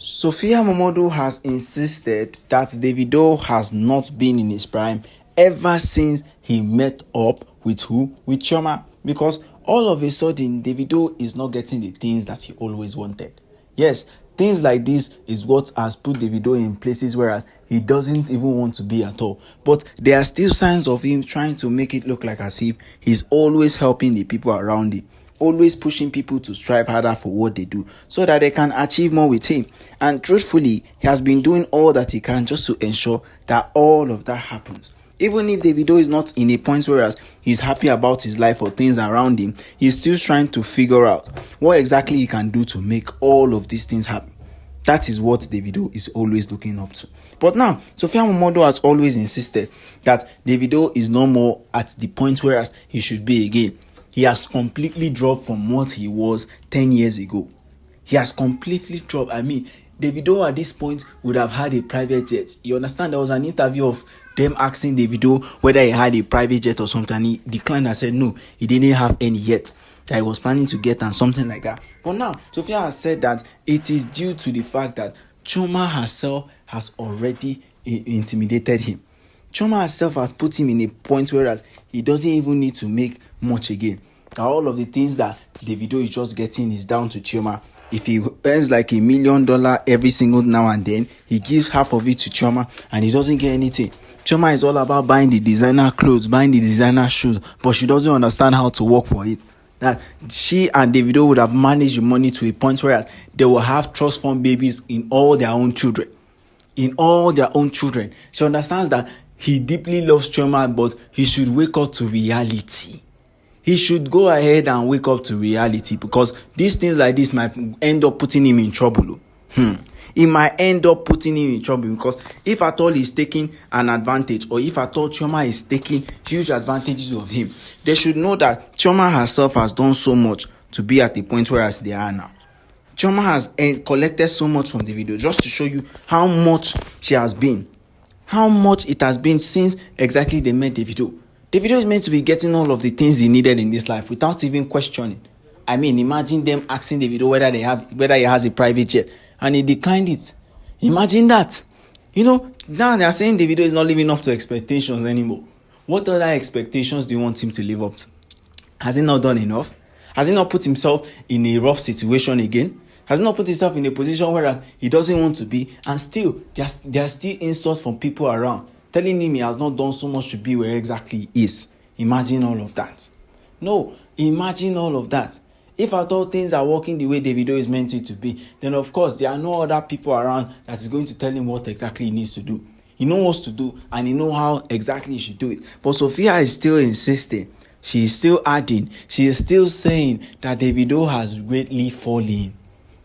Sophia MOMODU has insisted that Davido has not been in his prime ever since he met up with who? With Chioma. Because all of a sudden, Davido is not getting the things that he always wanted. Yes, things like this is what has put Davido in places whereas he doesn't even want to be at all. But there are still signs of him trying to make it look like as if he's always helping the people around him, always pushing people to strive harder for what they do so that they can achieve more with him. And truthfully, he has been doing all that he can just to ensure that all of that happens. Even if Davido is not in a point whereas he's happy about his life or things around him, he's still trying to figure out what exactly he can do to make all of these things happen. That is what Davido is always looking up to. But now, Sophia MOMODU has always insisted that Davido is no more at the point whereas he should be again. He has completely dropped from what he was 10 years ago. He has completely dropped. I mean, Davido at this point would have had a private jet. You understand? There was an interview of them asking Davido whether he had a private jet or something. And he declined and said no, he didn't have any yet that he was planning to get and something like that. But now, Sophia has said that it is due to the fact that Chioma herself has already intimidated him. Chioma herself has put him in a point where he doesn't even need to make much again. All of the things that Davido is just getting is down to Chioma. If he earns like $1 million every single now and then, he gives half of it to Chioma and he doesn't get anything. Chioma is all about buying the designer clothes, buying the designer shoes, but she doesn't understand how to work for it. That she and Davido would have managed the money to a point where they will have trust fund babies in all their own children. In all their own children. She understands that he deeply loves Chioma, but he should wake up to reality. He should go ahead and wake up to reality because these things like this might end up putting him in trouble. It might end up putting him in trouble because if at all he's taking an advantage or if at all Chioma is taking huge advantages of him, they should know that Chioma herself has done so much to be at the point where as they are now. Chioma has collected so much from the video just to show you how much she has been. How much it has been since exactly they met Davido. Davido is meant to be getting all of the things he needed in this life without even questioning. I mean, imagine them asking Davido whether he has a private jet and he declined it. Imagine that. Now they are saying Davido is not living up to expectations anymore. What other expectations do you want him to live up to? Has he not done enough? Has he not put himself in a rough situation again? Has not put himself in a position where he doesn't want to be, and still there are still insults from people around telling him he has not done so much to be where exactly he is. Imagine all of that. No, imagine all of that. If at all things are working the way Davido is meant it to be, then of course there are no other people around that is going to tell him what exactly he needs to do. He knows what to do and he knows how exactly he should do it. But Sophia is still insisting. She is still adding. She is still saying that Davido has greatly fallen.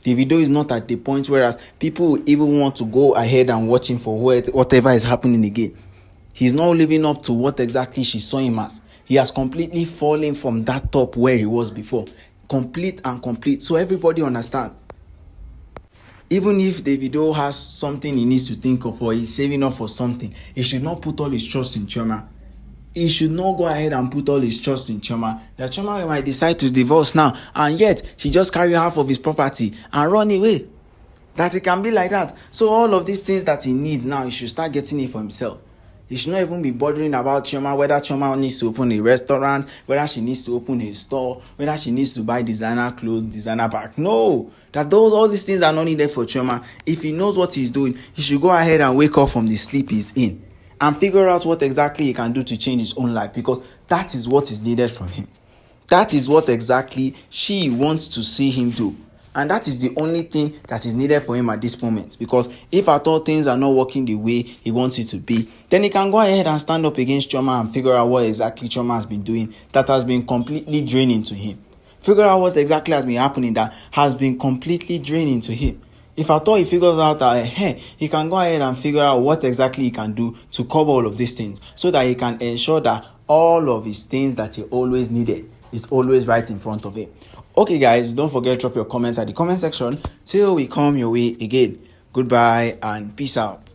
Davido is not at the point whereas people will even want to go ahead and watch him for whatever is happening again. He's not living up to what exactly she saw him as. He has completely fallen from that top where he was before. Complete. So everybody understand. Even if Davido has something he needs to think of or he's saving up for something, he should not put all his trust in Chioma. He should not go ahead and put all his trust in Chioma. That Chioma might decide to divorce now, and yet she just carry half of his property and run away. That it can be like that. So all of these things that he needs now, he should start getting it for himself. He should not even be bothering about Chioma, whether Chioma needs to open a restaurant, whether she needs to open a store, whether she needs to buy designer clothes, designer bag. No, all these things are not needed for Chioma. If he knows what he's doing, he should go ahead and wake up from the sleep he's in and figure out what exactly he can do to change his own life, because that is what is needed from him. That is what exactly she wants to see him do. And that is the only thing that is needed for him at this moment. Because if at all things are not working the way he wants it to be, then he can go ahead and stand up against Chioma and figure out what exactly Chioma has been doing that has been completely draining to him. Figure out what exactly has been happening that has been completely draining to him. If at all he figures out that he can go ahead and figure out what exactly he can do to cover all of these things so that he can ensure that all of his things that he always needed is always right in front of him. Okay guys, don't forget to drop your comments at the comment section till we come your way again. Goodbye and peace out.